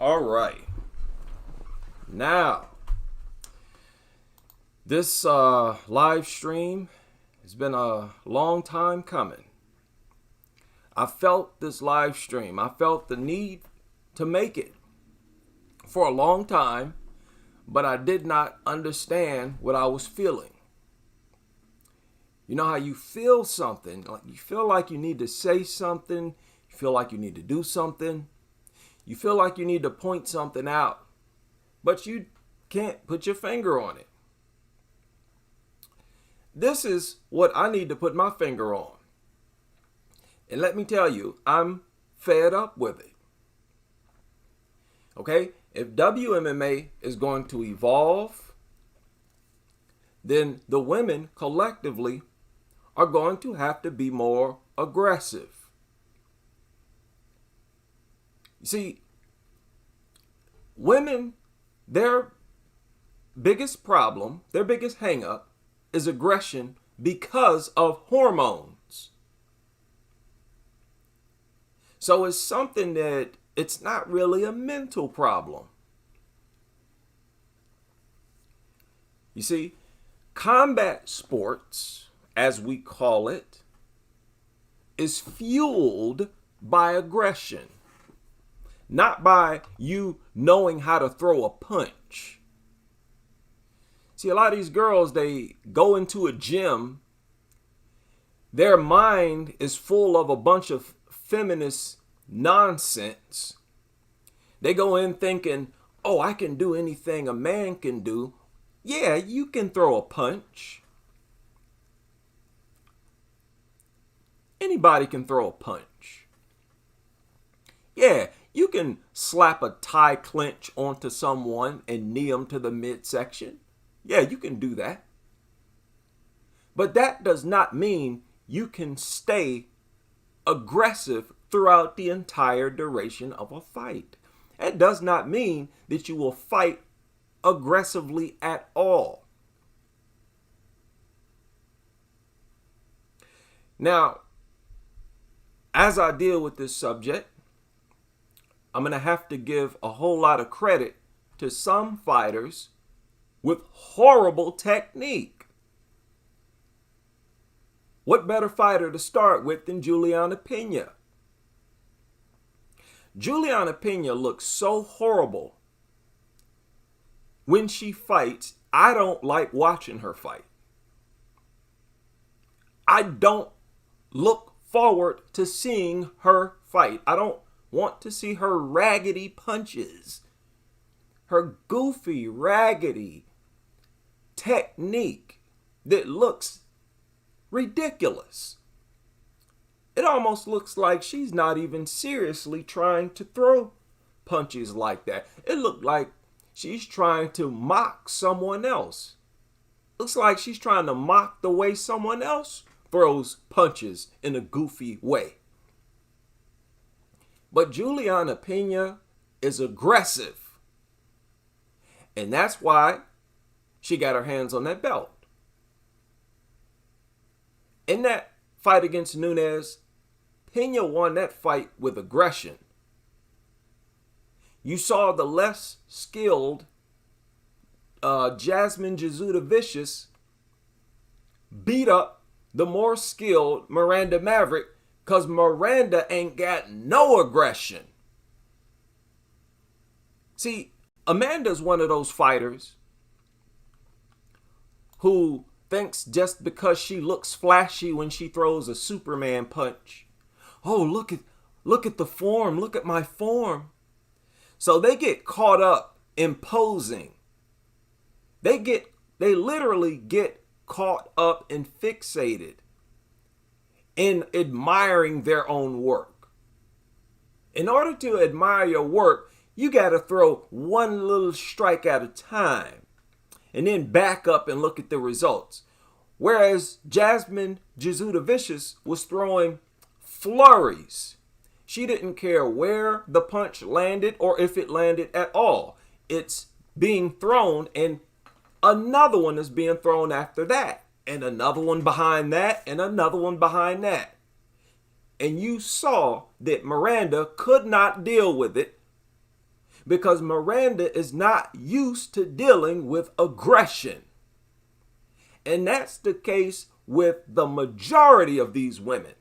All right. Now, this live stream has been a long time coming. I felt this live stream. I felt the need to make it for a long time, but I did not understand what I was feeling. You know how you feel something, like you feel like you need to say something, you feel like you need to do something, you feel like you need to point something out, but you can't put your finger on it. This is what I need to put my finger on. And let me tell you, I'm fed up with it. Okay? If WMMA is going to evolve, then the women collectively are going to have to be more aggressive. You see, women, their biggest problem, their biggest hang-up is aggression because of hormones. So it's something that it's not really a mental problem. You see, combat sports, as we call it, is fueled by aggression, not by you knowing how to throw a punch. See, a lot of these girls, they go into a gym, their mind is full of a bunch of feminist nonsense. They go in thinking, oh, I can do anything a man can do. Yeah, you can throw a punch. Anybody can throw a punch. Yeah, you can slap a tie clinch onto someone and knee them to the midsection. Yeah, you can do that. But that does not mean you can stay aggressive throughout the entire duration of a fight. It does not mean that you will fight aggressively at all. Now, as I deal with this subject, I'm going to have to give a whole lot of credit to some fighters with horrible technique. What better fighter to start with than Juliana Pena? Juliana Pena looks so horrible when she fights. I don't like watching her fight. I don't look forward to seeing her fight. I don't want to see her raggedy punches, her goofy, raggedy technique that looks ridiculous. It almost looks like she's not even seriously trying to throw punches like that. It looked like she's trying to mock someone else. Looks like she's trying to mock the way someone else throws punches in a goofy way. But Juliana Pena is aggressive. And that's why she got her hands on that belt. In that fight against Nunes, Pena won that fight with aggression. You saw the less skilled Jasmine Jasudavicius beat up the more skilled Miranda Maverick because Miranda ain't got no aggression. See, Amanda's one of those fighters who thinks just because she looks flashy when she throws a Superman punch, oh, look at the form, look at my form. So they get caught up in posing. They literally get caught up and fixated in admiring their own work. In order to admire your work, you got to throw one little strike at a time and then back up and look at the results. Whereas Jasmine Jasudavicius was throwing flurries. She didn't care where the punch landed or if it landed at all. It's being thrown and another one is being thrown after that. And another one behind that and another one behind that. And you saw that Miranda could not deal with it because Miranda is not used to dealing with aggression. And that's the case with the majority of these women.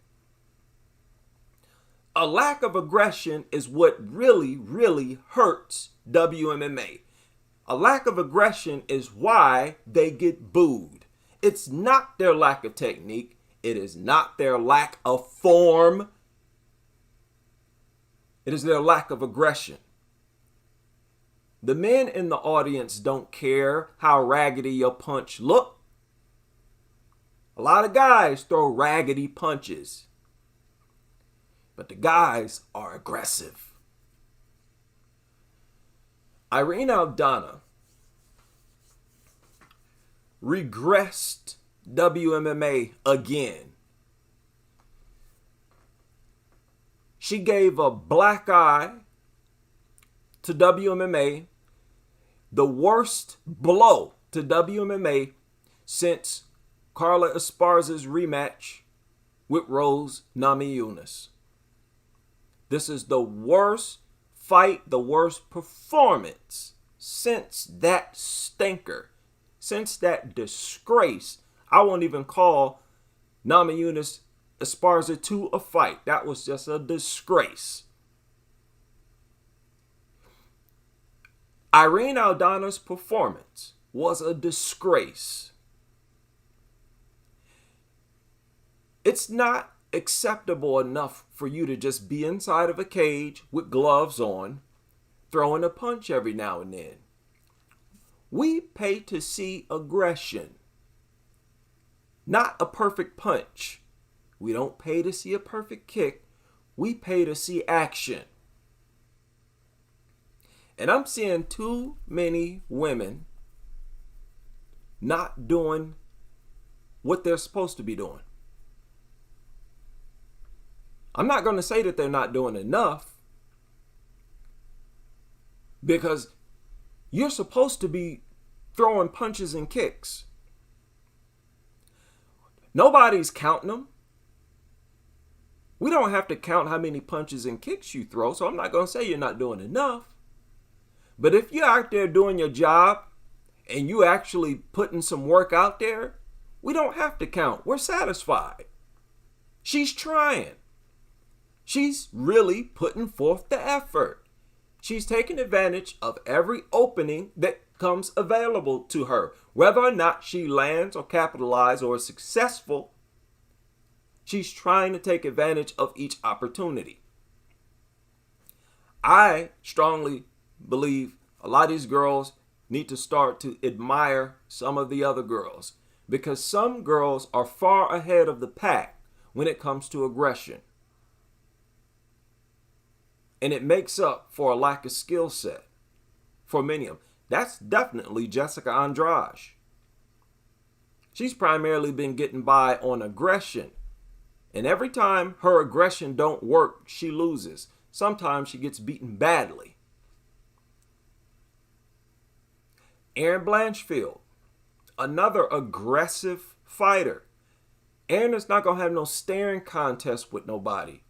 A lack of aggression is what really, really hurts WMMA. A lack of aggression is why they get booed. It's not their lack of technique. It is not their lack of form. It is their lack of aggression. The men in the audience don't care how raggedy your punch look. A lot of guys throw raggedy punches, but the guys are aggressive. Irene Aldana regressed WMMA again. She gave a black eye to WMMA, the worst blow to WMMA since Carla Esparza's rematch with Rose Namajunas. This is the worst fight, the worst performance since that stinker, since that disgrace. I won't even call Namajunas Esparza 2 a fight. That was just a disgrace. Irene Aldana's performance was a disgrace. It's not acceptable enough for you to just be inside of a cage with gloves on, throwing a punch every now and then. We pay to see aggression, not a perfect punch. We don't pay to see a perfect kick. We pay to see action. And I'm seeing too many women not doing what they're supposed to be doing. I'm not going to say that they're not doing enough, because you're supposed to be throwing punches and kicks. Nobody's counting them. We don't have to count how many punches and kicks you throw, so I'm not going to say you're not doing enough. But if you're out there doing your job and you actually putting some work out there, we don't have to count. We're satisfied. She's trying. She's really putting forth the effort. She's taking advantage of every opening that comes available to her. Whether or not she lands or capitalizes or is successful, she's trying to take advantage of each opportunity. I strongly believe a lot of these girls need to start to admire some of the other girls, because some girls are far ahead of the pack when it comes to aggression. And it makes up for a lack of skill set for many of them. That's definitely Jessica Andrade. She's primarily been getting by on aggression. And every time her aggression don't work, she loses. Sometimes she gets beaten badly. Erin Blanchfield, another aggressive fighter. Erin is not going to have no staring contest with nobody.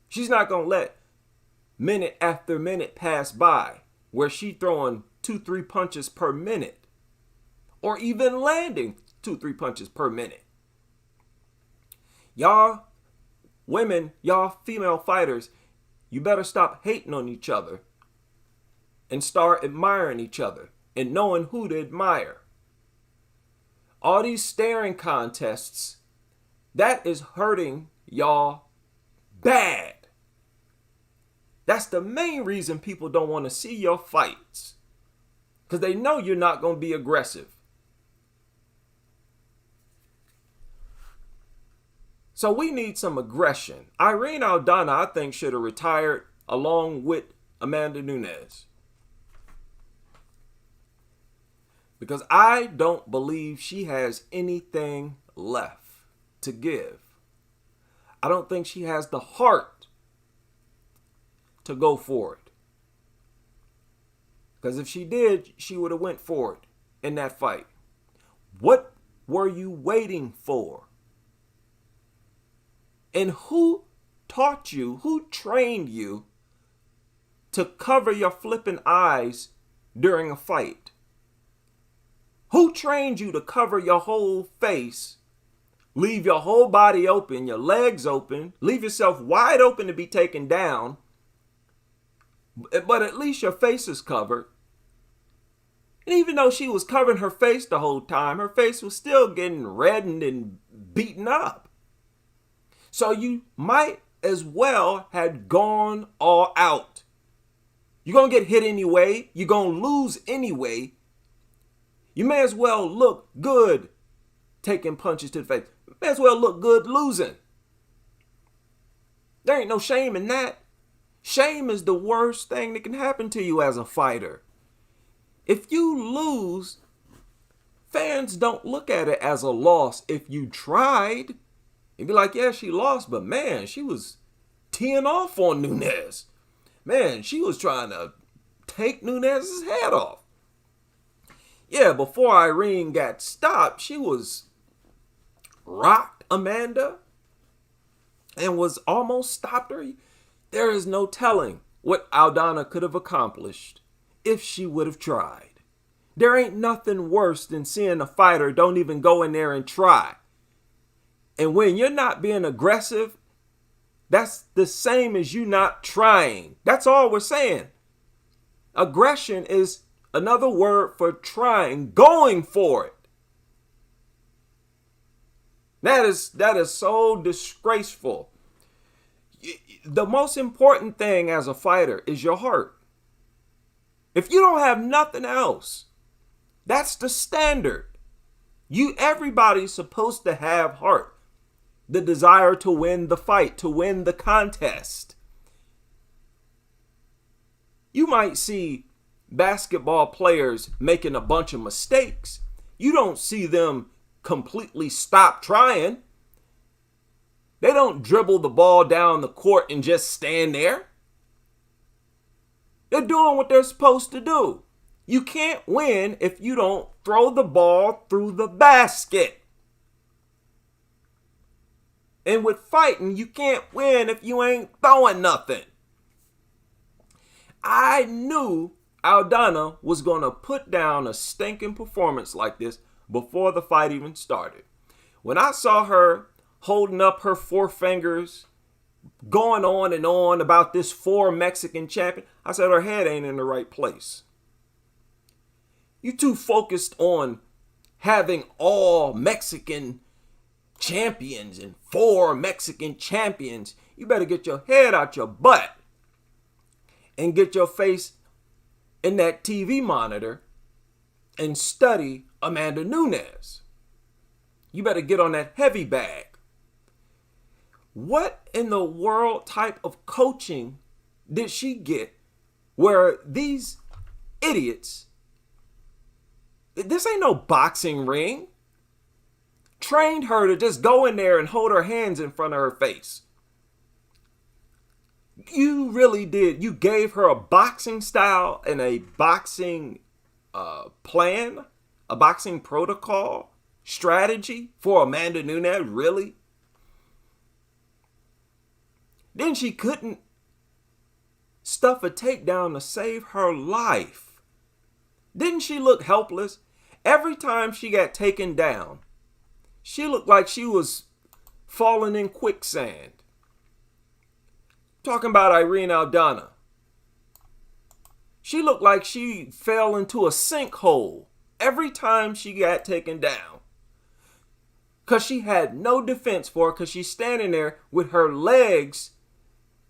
She's not going to let minute after minute pass by where she throwing 2-3 punches per minute, or even landing 2-3 punches per minute. Y'all women, y'all female fighters, you better stop hating on each other and start admiring each other and knowing who to admire. All these staring contests, that is hurting y'all bad. That's the main reason people don't want to see your fights, because they know you're not going to be aggressive. So we need some aggression. Irene Aldana, I think, should have retired along with Amanda Nunes, because I don't believe she has anything left to give. I don't think she has the heart to go for it. Because if she did, she would have went for it in that fight. What were you waiting for? And who taught you, who trained you to cover your flipping eyes during a fight? Who trained you to cover your whole face, leave your whole body open, your legs open, leave yourself wide open to be taken down, but at least your face is covered? And even though she was covering her face the whole time, her face was still getting reddened and beaten up. So you might as well had gone all out. You're going to get hit anyway. You're going to lose anyway. You may as well look good taking punches to the face. You may as well look good losing. There ain't no shame in that. Shame is the worst thing that can happen to you as a fighter. If you lose, fans don't look at it as a loss. If you tried, you'd be like, yeah, she lost, but man, she was teeing off on Nunes. Man, she was trying to take Nunes' head off. Yeah, before Irene got stopped, she was rocked Amanda and was almost stopped her. There is no telling what Aldana could have accomplished if she would have tried. There ain't nothing worse than seeing a fighter don't even go in there and try. And when you're not being aggressive, that's the same as you not trying. That's all we're saying. Aggression is another word for trying, going for it. That is so disgraceful. The most important thing as a fighter is your heart. If you don't have nothing else, that's the standard. Everybody's supposed to have heart. The desire to win the fight, to win the contest. You might see basketball players making a bunch of mistakes. You don't see them completely stop trying. They don't dribble the ball down the court and just stand there. They're doing what they're supposed to do. You can't win if you don't throw the ball through the basket. And with fighting, you can't win if you ain't throwing nothing. I knew Aldana was going to put down a stinking performance like this before the fight even started. When I saw her holding up her four fingers, going on and on about this 4 Mexican champion, I said her head ain't in the right place. You too focused on having all Mexican champions and 4 Mexican champions. You better get your head out your butt and get your face in that TV monitor and study Amanda Nunes. You better get on that heavy bag. What in the world type of coaching did she get where these idiots, this ain't no boxing ring, trained her to just go in there and hold her hands in front of her face? You really did. You gave her a boxing style and a boxing plan, a boxing protocol, strategy for Amanda Nunes, really? Then she couldn't stuff a takedown to save her life. Didn't she look helpless? Every time she got taken down, she looked like she was falling in quicksand. Talking about Irene Aldana. She looked like she fell into a sinkhole every time she got taken down. Because she had no defense for her, because she's standing there with her legs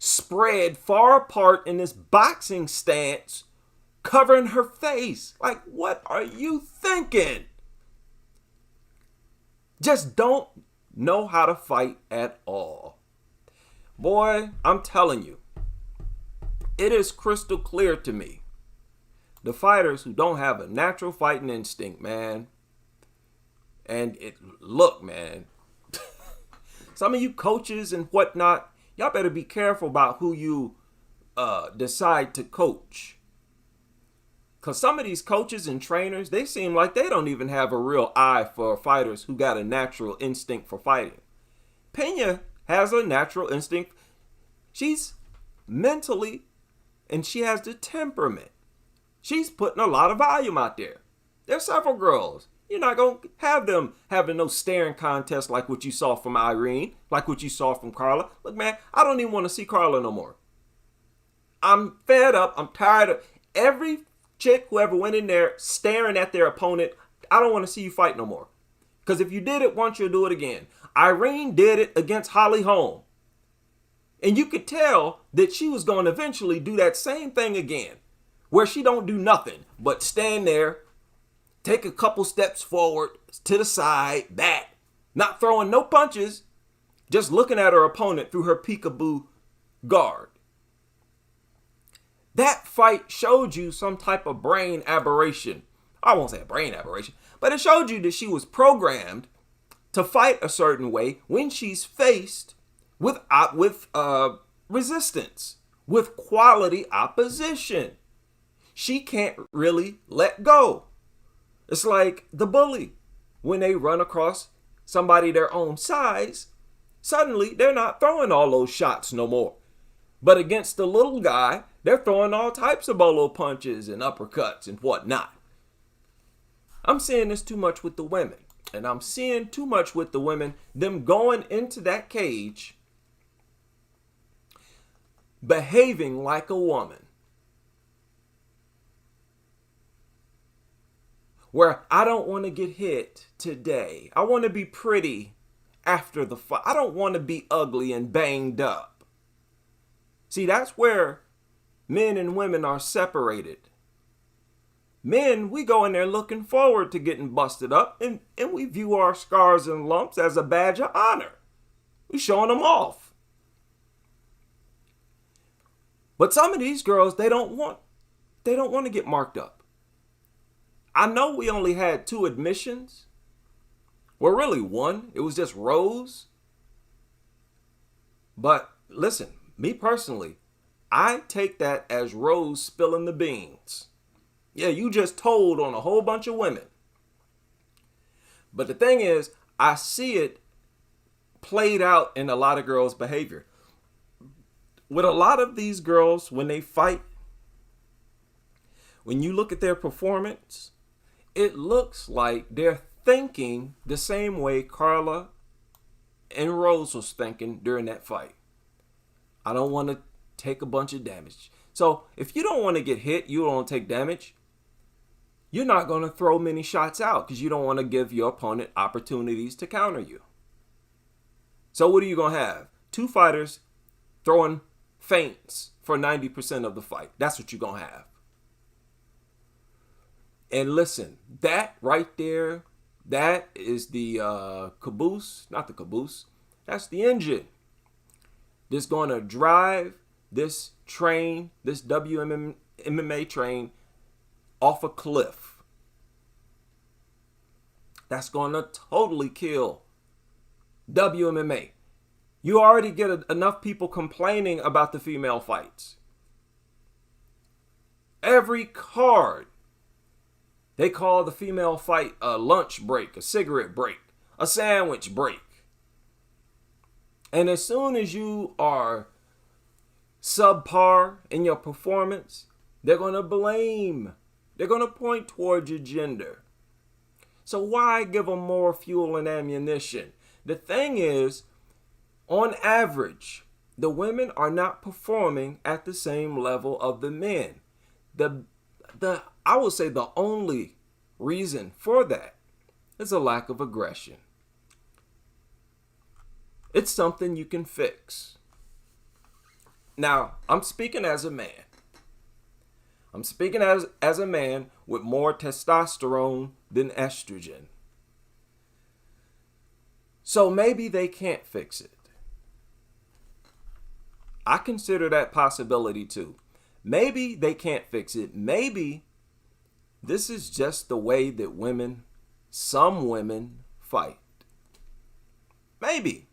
spread far apart in this boxing stance, covering her face. Like, what are you thinking? Just don't know how to fight at all. Boy, I'm telling you, it is crystal clear to me. The fighters who don't have a natural fighting instinct, man. And look, man, some of you coaches and whatnot, y'all better be careful about who you decide to coach. Because some of these coaches and trainers, they seem like they don't even have a real eye for fighters who got a natural instinct for fighting. Pena has a natural instinct. She's mentally and she has the temperament. She's putting a lot of volume out there. There's several girls. You're not going to have them having no staring contest like what you saw from Irene, like what you saw from Carla. Look, man, I don't even want to see Carla no more. I'm fed up. I'm tired of every chick who ever went in there staring at their opponent. I don't want to see you fight no more. Because if you did it once, you'll do it again. Irene did it against Holly Holm. And you could tell that she was going to eventually do that same thing again, where she don't do nothing but stand there, take a couple steps forward, to the side, back, not throwing no punches, just looking at her opponent through her peekaboo guard. That fight showed you some type of brain aberration. I won't say a brain aberration, but it showed you that she was programmed to fight a certain way when she's faced with resistance, with quality opposition. She can't really let go. It's like the bully. When they run across somebody their own size, suddenly they're not throwing all those shots no more. But against the little guy, they're throwing all types of bolo punches and uppercuts and whatnot. I'm seeing this too much with the women. And I'm seeing too much with the women, them going into that cage, behaving like a woman. Where I don't want to get hit today. I want to be pretty after the fight. I don't want to be ugly and banged up. See, that's where men and women are separated. Men, we go in there looking forward to getting busted up, and we view our scars and lumps as a badge of honor. We showing them off. But some of these girls, they don't want to get marked up. I know we only had 2 admissions. Well, really 1. It was just Rose. But listen, me personally, I take that as Rose spilling the beans. Yeah, you just told on a whole bunch of women. But the thing is, I see it played out in a lot of girls' behavior. With a lot of these girls, when they fight, when you look at their performance, it looks like they're thinking the same way Carla and Rose was thinking during that fight. I don't want to take a bunch of damage. So if you don't want to get hit, you don't take damage, you're not going to throw many shots out because you don't want to give your opponent opportunities to counter you. So what are you going to have? 2 fighters throwing feints for 90% of the fight. That's what you're going to have. And listen, that right there, that is the caboose, not the caboose. That's the engine that's going to drive this train, this WMMA train, off a cliff. That's going to totally kill WMMA. You already get enough people complaining about the female fights. Every card, they call the female fight a lunch break, a cigarette break, a sandwich break. And as soon as you are subpar in your performance, they're going to blame. They're going to point towards your gender. So why give them more fuel and ammunition? The thing is, on average, the women are not performing at the same level of the men. I would say the only reason for that is a lack of aggression. It's something you can fix. Now, I'm speaking as a man. I'm speaking as a man with more testosterone than estrogen. So maybe they can't fix it. I consider that possibility too. Maybe they can't fix it. Maybe this is just the way that some women fight. Maybe.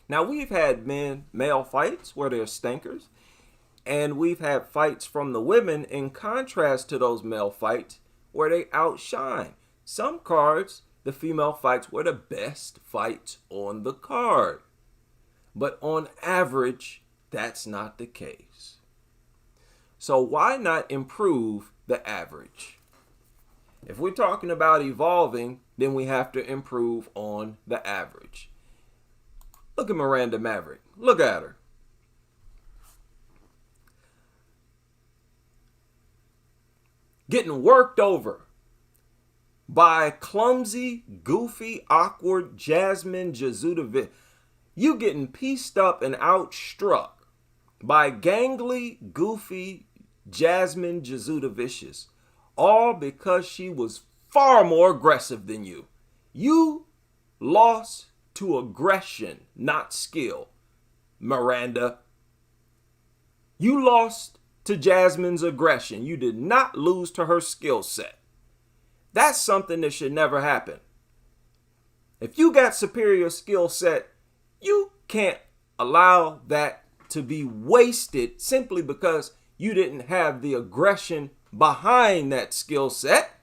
Now, we've had male fights where they're stinkers, and we've had fights from the women in contrast to those male fights where they outshine. Some cards, the female fights were the best fights on the card. But on average, that's not the case. So why not improve the average? If we're talking about evolving, then we have to improve on the average. Look at Miranda Maverick. Look at her. Getting worked over by clumsy, goofy, awkward Jasmine Jasudavicius. You getting pieced up and outstruck by gangly, goofy Jasmine Jasudavicius. All because she was far more aggressive than you. You lost to aggression, not skill, Miranda. You lost to Jasmine's aggression. You did not lose to her skill set. That's something that should never happen. If you got superior skill set, you can't allow that to be wasted simply because you didn't have the aggression behind that skill set.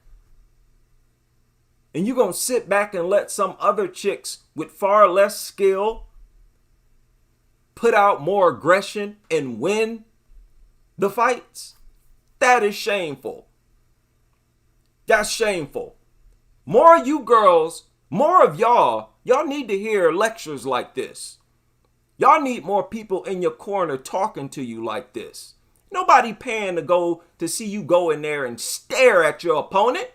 And you're going to sit back and let some other chicks with far less skill put out more aggression and win the fights? That is shameful. That's shameful. More of you girls, more of y'all need to hear lectures like this. Y'all need more people in your corner talking to you like this. Nobody paying to see you go in there and stare at your opponent.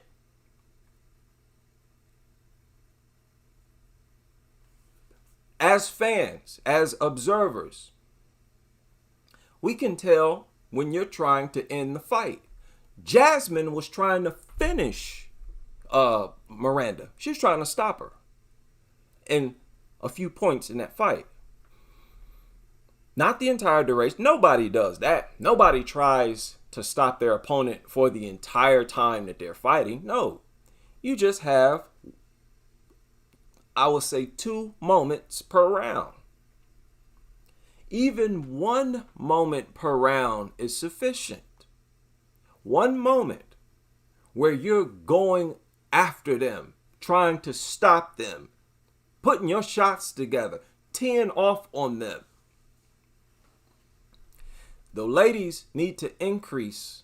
As fans, as observers, we can tell when you're trying to end the fight. Jasmine was trying to finish Miranda. She was trying to stop her in a few points in that fight. Not the entire duration. Nobody does that. Nobody tries to stop their opponent for the entire time that they're fighting. No. You just have, I would say, 2 moments per round. Even 1 moment per round is sufficient. 1 moment where you're going after them, trying to stop them, putting your shots together, teeing off on them. The ladies need to increase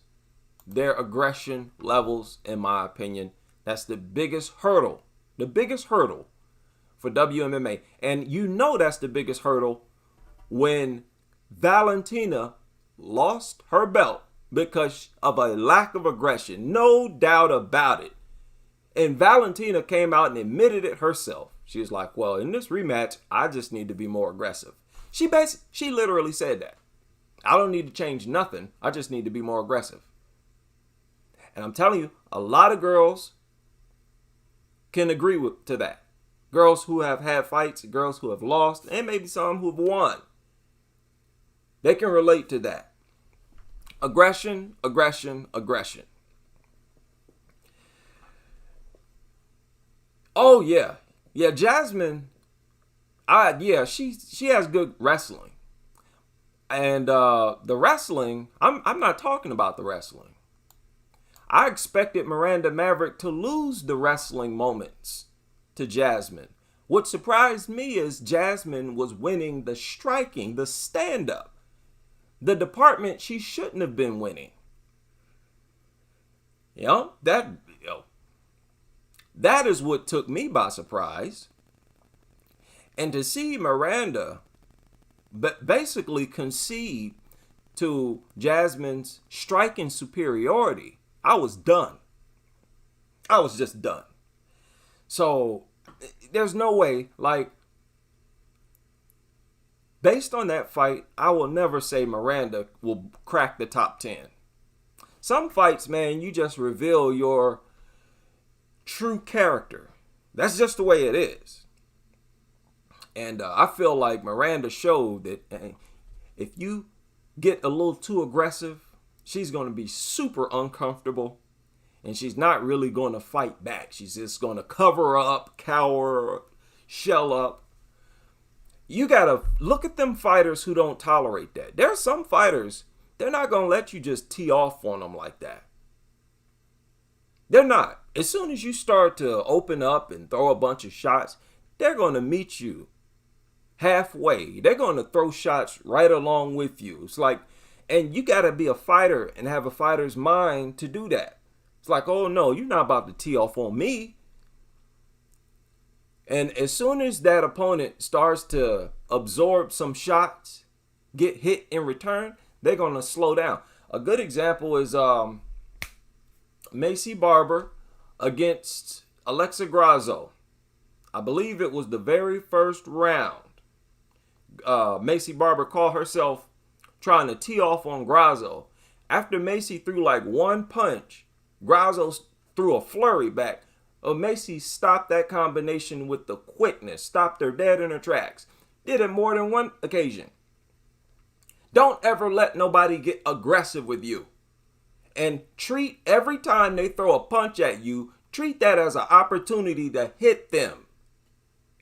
their aggression levels, in my opinion. That's the biggest hurdle. The biggest hurdle for WMMA. And you know that's the biggest hurdle when Valentina lost her belt because of a lack of aggression. No doubt about it. And Valentina came out and admitted it herself. She was like, well, in this rematch, I just need to be more aggressive. She literally said that. I don't need to change nothing. I just need to be more aggressive. And I'm telling you, a lot of girls can agree to that. Girls who have had fights, girls who have lost, and maybe some who have won. They can relate to that. Aggression, aggression, aggression. Oh, yeah. Yeah, Jasmine, she has good wrestling. And the wrestling, I'm not talking about the wrestling. I expected Miranda Maverick to lose the wrestling moments to Jasmine. What surprised me is Jasmine was winning the striking, the stand-up, the department she shouldn't have been winning. That is what took me by surprise. And to see Miranda basically concede to Jasmine's striking superiority, I was done. I was just done. So there's no way, based on that fight, I will never say Miranda will crack the top 10. Some fights, man, you just reveal your true character. That's just the way it is. And I feel like Miranda showed that if you get a little too aggressive, she's going to be super uncomfortable. And she's not really going to fight back. She's just going to cover up, cower, shell up. You got to look at them fighters who don't tolerate that. There are some fighters, they're not going to let you just tee off on them like that. They're not. As soon as you start to open up and throw a bunch of shots, they're going to meet you halfway. They're going to throw shots right along with you. It's like, And you got to be a fighter and have a fighter's mind to do that. It's like, oh no, you're not about to tee off on me. And as soon as that opponent starts to absorb some shots, get hit in return, they're going to slow down. A good example is Macy Barber against Alexa Grasso. I believe it was the very first round. Macy Barber caught herself trying to tee off on Grasso. After Macy threw like one punch, Grasso threw a flurry back. Macy stopped that combination with the quickness, stopped her dead in her tracks. Did it more than one occasion. Don't ever let nobody get aggressive with you. And treat every time they throw a punch at you, treat that as an opportunity to hit them.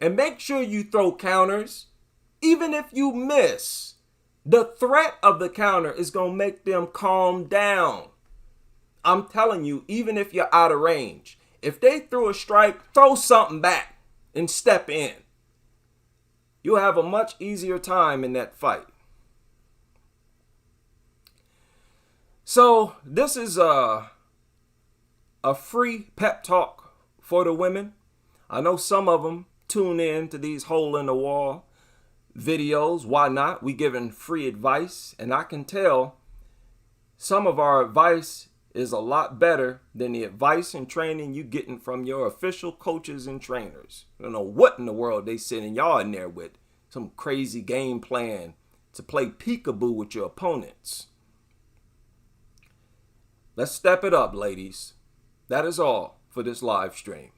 And make sure you throw counters. Even if you miss, the threat of the counter is going to make them calm down. I'm telling you, even if you're out of range, if they threw a strike, throw something back and step in. You'll have a much easier time in that fight. So this is a free pep talk for the women. I know some of them tune in to these hole in the wall videos. Why not? We giving free advice, and I can tell some of our advice is a lot better than the advice and training you getting from your official coaches and trainers. I don't know what in the world they sending y'all in there with. Some crazy game plan to play peekaboo with your opponents. Let's step it up, ladies. That is all for this live stream.